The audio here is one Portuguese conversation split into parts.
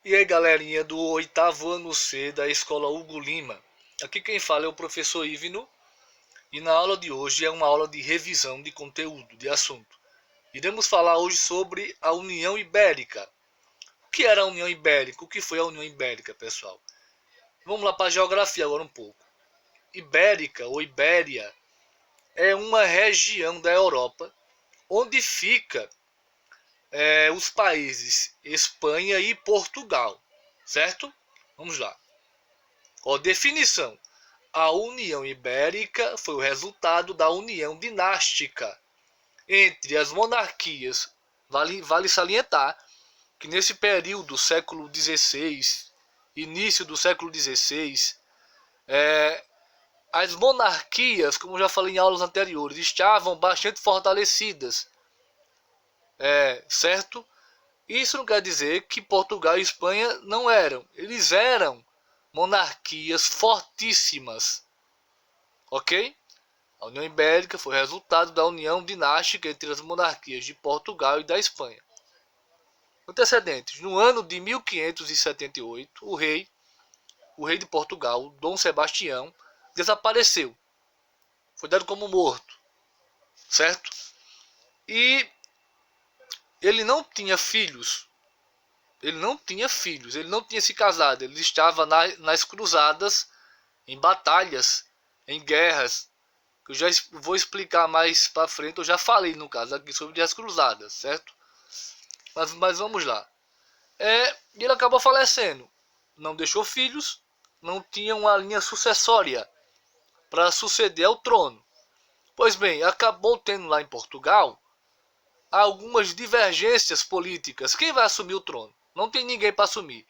E aí, galerinha do oitavo ano C da Escola Hugo Lima. Aqui quem fala é o professor Ivino e na aula de hoje é uma aula de revisão de conteúdo, de assunto. Iremos falar hoje sobre a União Ibérica. O que era a União Ibérica? O que foi a União Ibérica, pessoal? Vamos lá para a geografia agora um pouco. Ibérica ou Ibéria é uma região da Europa onde fica os países Espanha e Portugal, certo? Vamos lá. Definição. A União Ibérica foi o resultado da união dinástica entre as monarquias. Vale salientar que nesse período, século XVI, início do século XVI, as monarquias, como já falei em aulas anteriores, estavam bastante fortalecidas, certo? Isso não quer dizer que Portugal e Espanha não eram. Eles eram monarquias fortíssimas, ok? A União Ibérica foi resultado da união dinástica entre as monarquias de Portugal e da Espanha. Antecedentes. No ano de 1578, o rei de Portugal, Dom Sebastião, desapareceu. Foi dado como morto, certo? E ele não tinha filhos. Ele não tinha se casado. Ele estava nas cruzadas, em batalhas, em guerras. Eu já vou explicar mais para frente. Eu já falei, no caso, aqui sobre as cruzadas, certo? Mas vamos lá. Ele acabou falecendo. Não deixou filhos. Não tinha uma linha sucessória para suceder ao trono. Pois bem, acabou tendo lá em Portugal algumas divergências políticas. Quem vai assumir o trono? Não tem ninguém para assumir.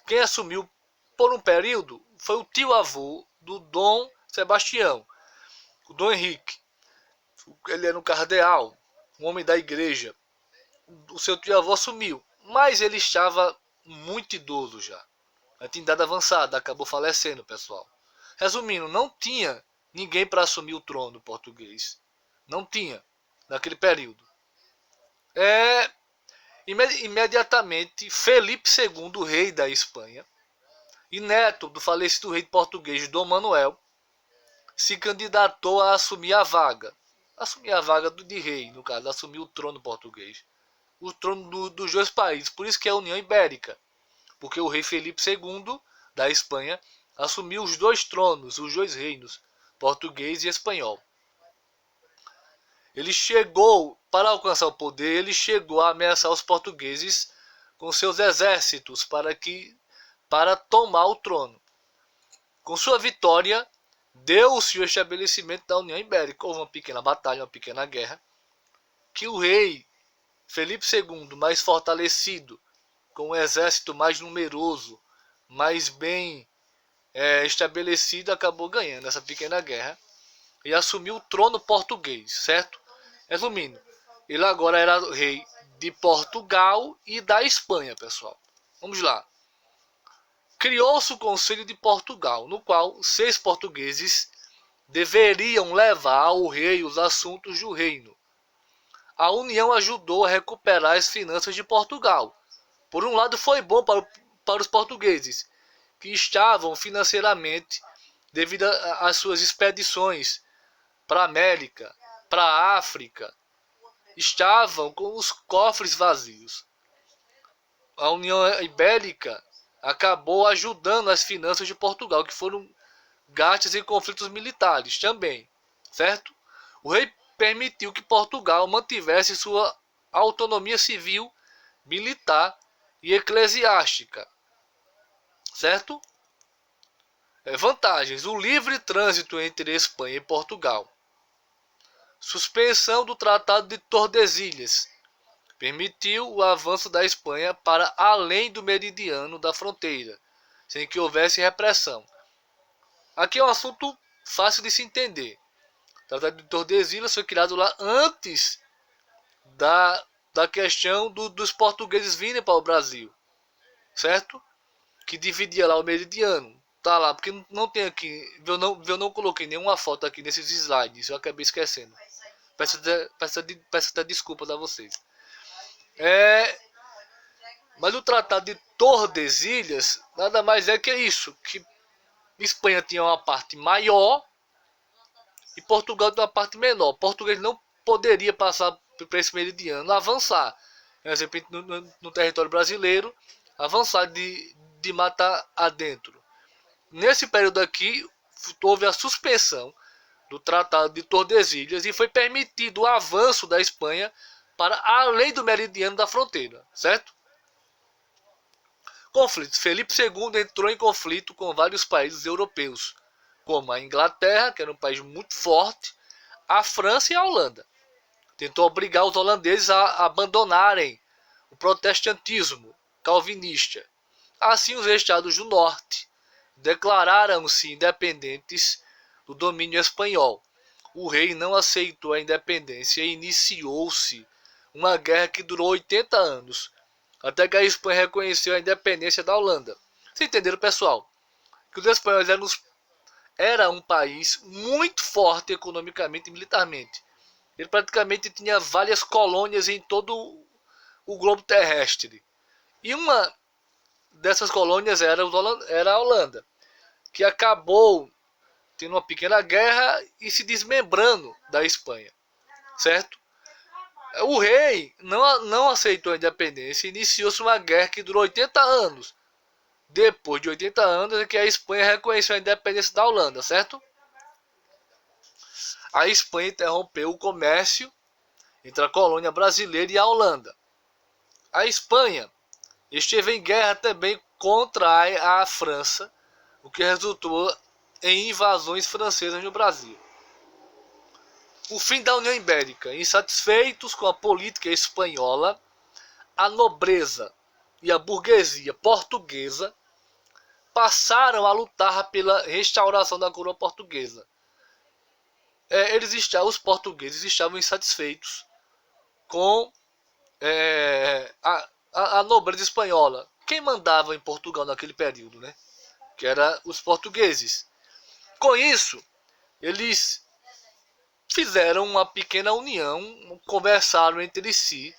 Quem assumiu por um período foi o tio-avô do Dom Sebastião, o Dom Henrique. Ele era um cardeal, um homem da igreja. O seu tio-avô assumiu, mas ele estava muito idoso já. Tinha idade avançada, acabou falecendo, pessoal. Resumindo, não tinha ninguém para assumir o trono português. Não tinha, naquele período. Imediatamente, Felipe II, rei da Espanha, e neto do falecido rei português Dom Manuel, se candidatou a assumir a vaga. Assumir a vaga de rei, no caso, assumir o trono português. O trono dos dois países. Por isso que é a União Ibérica. Porque o rei Felipe II, da Espanha, assumiu os dois tronos, os dois reinos, português e espanhol. Ele chegou, para alcançar o poder, ele chegou a ameaçar os portugueses com seus exércitos para tomar o trono. Com sua vitória, deu-se o estabelecimento da União Ibérica. Houve uma pequena batalha, uma pequena guerra, que o rei Felipe II, mais fortalecido, com um exército mais numeroso, mais bem estabelecido, acabou ganhando essa pequena guerra e assumiu o trono português, certo? Resumindo, ele agora era rei de Portugal e da Espanha, pessoal. Vamos lá. Criou-se o Conselho de Portugal, no qual 6 portugueses deveriam levar ao rei os assuntos do reino. A união ajudou a recuperar as finanças de Portugal. Por um lado, foi bom para os portugueses, que estavam financeiramente, devido às suas expedições para a América, para a África, estavam com os cofres vazios. A União Ibérica acabou ajudando as finanças de Portugal, que foram gastas em conflitos militares também, certo? O rei permitiu que Portugal mantivesse sua autonomia civil, militar e eclesiástica, certo? Vantagens: o livre trânsito entre Espanha e Portugal. Suspensão do Tratado de Tordesilhas. Permitiu o avanço da Espanha para além do meridiano da fronteira, sem que houvesse repressão. Aqui é um assunto fácil de se entender. O Tratado de Tordesilhas foi criado lá antes da questão dos portugueses virem para o Brasil, certo? Que dividia lá o meridiano. Tá lá, porque não tem aqui, eu não coloquei nenhuma foto aqui nesses slides, eu acabei esquecendo. Peço até desculpas a vocês. Mas o Tratado de Tordesilhas nada mais é que isso, que Espanha tinha uma parte maior e Portugal tinha uma parte menor. Portugal não poderia passar para esse meridiano, avançar, por exemplo, no território brasileiro, avançar de mata adentro. Nesse período aqui, houve a suspensão do Tratado de Tordesilhas e foi permitido o avanço da Espanha para além do meridiano da fronteira, certo? Conflitos. Felipe II entrou em conflito com vários países europeus, como a Inglaterra, que era um país muito forte, a França e a Holanda. Tentou obrigar os holandeses a abandonarem o protestantismo calvinista. Assim, os estados do norte declararam-se independentes do domínio espanhol. O rei não aceitou a independência e iniciou-se uma guerra que durou 80 anos, até que a Espanha reconheceu a independência da Holanda. Vocês entenderam, pessoal? Que os espanhóis era um país muito forte economicamente e militarmente. Ele praticamente tinha várias colônias em todo o globo terrestre. E uma dessas colônias era a Holanda, que acabou tendo uma pequena guerra e se desmembrando da Espanha, certo? O rei não aceitou a independência e iniciou-se uma guerra que durou 80 anos. Depois de 80 anos é que a Espanha reconheceu a independência da Holanda, certo? A Espanha interrompeu o comércio entre a colônia brasileira e a Holanda. A Espanha esteve em guerra também contra a França, o que resultou em invasões francesas no Brasil. O fim da União Ibérica. Insatisfeitos com a política espanhola, a nobreza e a burguesia portuguesa passaram a lutar pela restauração da coroa portuguesa. Os portugueses estavam insatisfeitos com a nobreza espanhola. Quem mandava em Portugal naquele período, né? Que eram os portugueses. Com isso, eles fizeram uma pequena união, conversaram entre si,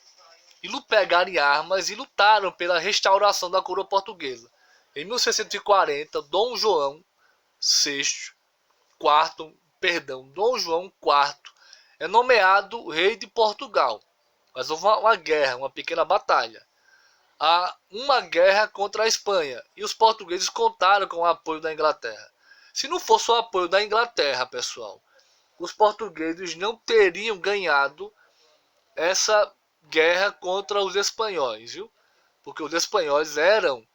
e pegaram armas e lutaram pela restauração da coroa portuguesa. Em 1640, Dom João IV é nomeado rei de Portugal. Mas houve uma guerra, uma pequena batalha. Há uma guerra contra a Espanha e os portugueses contaram com o apoio da Inglaterra. Se não fosse o apoio da Inglaterra, pessoal, os portugueses não teriam ganhado essa guerra contra os espanhóis, viu? Porque os espanhóis eram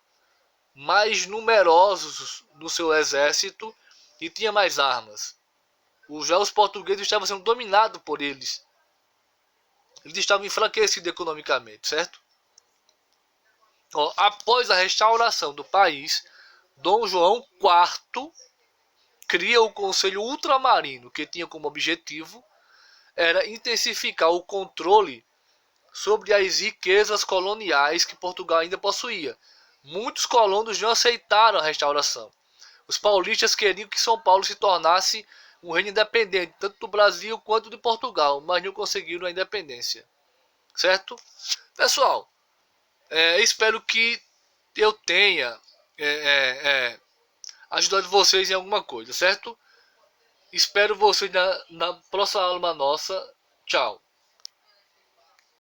mais numerosos no seu exército e tinham mais armas. Já os portugueses estavam sendo dominados por eles. Eles estavam enfraquecidos economicamente, certo? Após a restauração do país, Dom João IV cria o Conselho Ultramarino, que tinha como objetivo era intensificar o controle sobre as riquezas coloniais que Portugal ainda possuía. Muitos colonos não aceitaram a restauração. Os paulistas queriam que São Paulo se tornasse um reino independente, tanto do Brasil quanto de Portugal, mas não conseguiram a independência. Certo? Pessoal, espero que eu tenha ajudado vocês em alguma coisa, certo? Espero vocês na próxima aula nossa. Tchau.